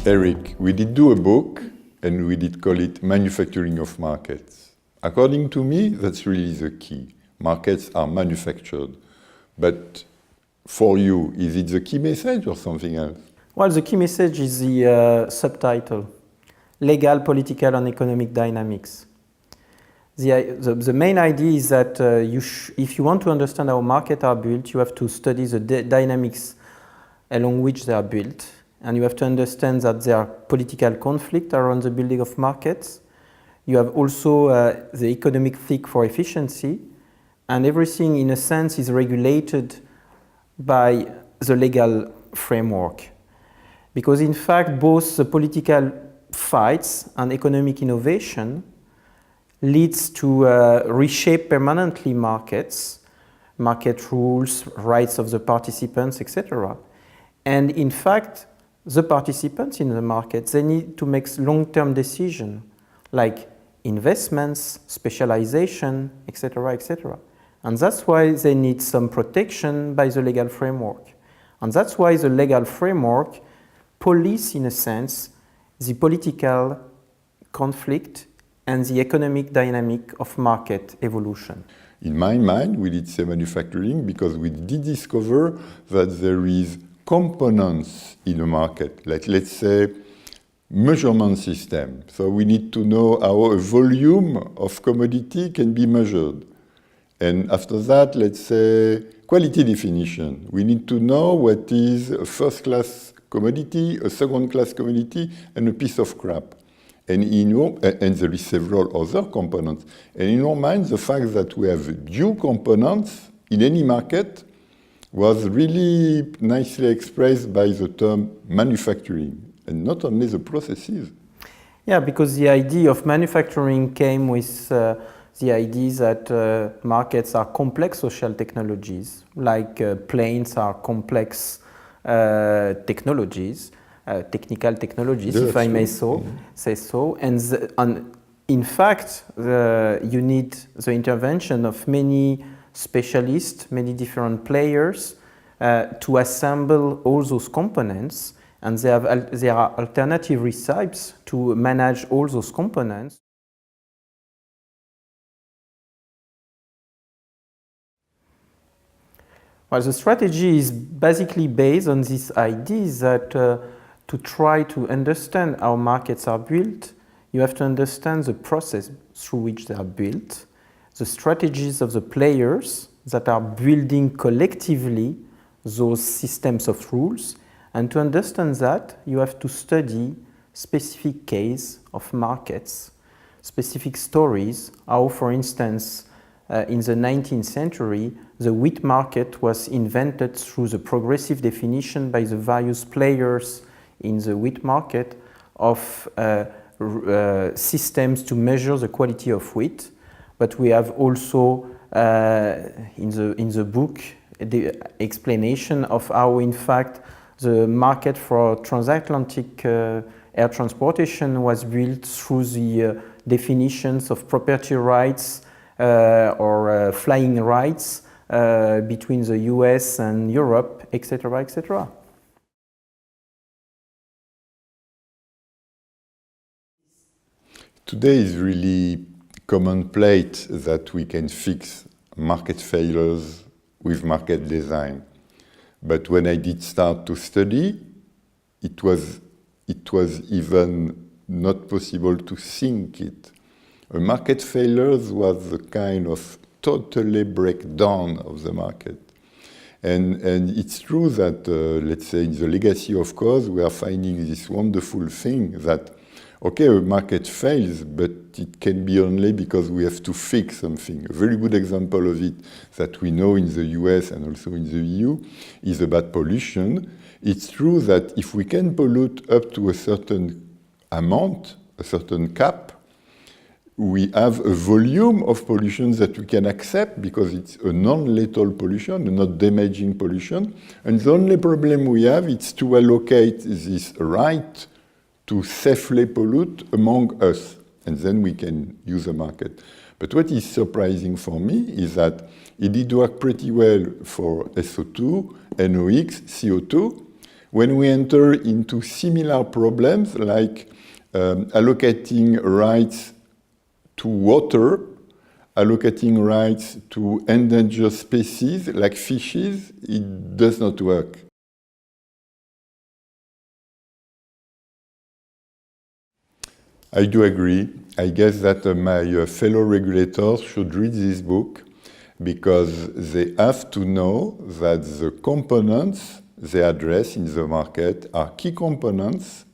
Eric, we did do a book and we did call it Manufacturing of Markets. According to me, that's really the key. Markets are manufactured. But for you, is it the key message or something else? Well, the key message is the subtitle, Legal, Political and Economic Dynamics. The main idea is that if you want to understand how markets are built, you have to study the dynamics along which they are built. And you have to understand that there are political conflicts around the building of markets. You have also the economic thick for efficiency. And everything, in a sense, is regulated by the legal framework. Because, in fact, both the political fights and economic innovation leads to reshape permanently markets, market rules, rights of the participants, etc. And, in fact, the participants in the market, they need to make long-term decisions like investments, specialization, etc., etc. And that's why they need some protection by the legal framework. And that's why the legal framework police, in a sense, the political conflict and the economic dynamic of market evolution. In my mind, we did say manufacturing because we did discover that there is components in a market, like let's say measurement system. So we need to know how a volume of commodity can be measured. And after that, let's say quality definition. We need to know what is a first-class commodity, a second-class commodity, and a piece of crap. And there is several other components. And in our mind, the fact that we have due components in any market was really nicely expressed by the term manufacturing, and not only the processes. Yeah, because the idea of manufacturing came with the idea that markets are complex social technologies, like planes are complex technologies, technical technologies, if I may say so. And in fact, you need the intervention of many specialists, many different players to assemble all those components, and there are alternative recipes to manage all those components. Well, the strategy is basically based on this idea that to try to understand how markets are built, you have to understand the process through which they are built, the strategies of the players that are building collectively those systems of rules. And to understand that, you have to study specific cases of markets, specific stories, how, for instance, in the 19th century, the wheat market was invented through the progressive definition by the various players in the wheat market of systems to measure the quality of wheat. But we have also in the book the explanation of how, in fact, the market for transatlantic air transportation was built through the definitions of property rights or flying rights between the US and Europe, etc., etc. Today is really commonplace that we can fix market failures with market design. But when I did start to study, it was even not possible to think it. A market failure was a kind of totally breakdown of the market. And it's true that, let's say, in the legacy of cause, we are finding this wonderful thing that, okay, a market fails, but it can be only because we have to fix something. A very good example of it that we know in the US and also in the EU is about pollution. It's true that if we can pollute up to a certain amount, a certain cap, we have a volume of pollution that we can accept because it's a non-lethal pollution, a not damaging pollution. And the only problem we have is to allocate this right to safely pollute among us, and then we can use the market. But what is surprising for me is that it did work pretty well for SO2, NOx, CO2, when we enter into similar problems like allocating rights to water, allocating rights to endangered species like fishes, it does not work. I do agree. I guess that my fellow regulators should read this book because they have to know that the components they address in the market are key components,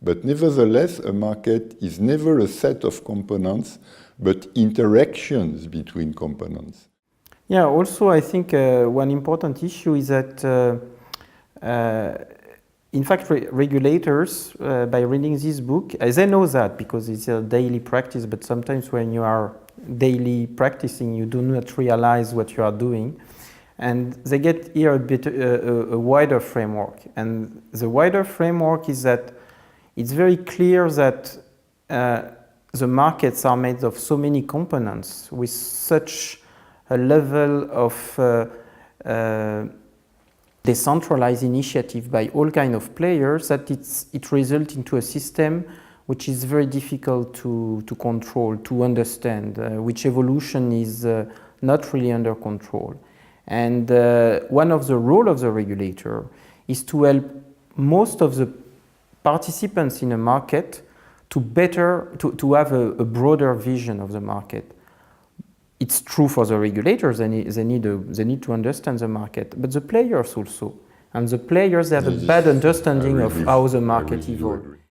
but nevertheless a market is never a set of components, but interactions between components. Yeah, also I think one important issue is that in fact, regulators, by reading this book, they know that because it's a daily practice, but sometimes when you are daily practicing, you do not realize what you are doing. And they get here a bit a wider framework. And the wider framework is that it's very clear that the markets are made of so many components with such a level of decentralized initiative by all kinds of players that it results into a system which is very difficult to control, to understand, which evolution is not really under control. And one of the roles of the regulator is to help most of the participants in a market to have a broader vision of the market. It's true for the regulators, they need to understand the market, but the players also. And the players have a bad understanding of how the market evolves.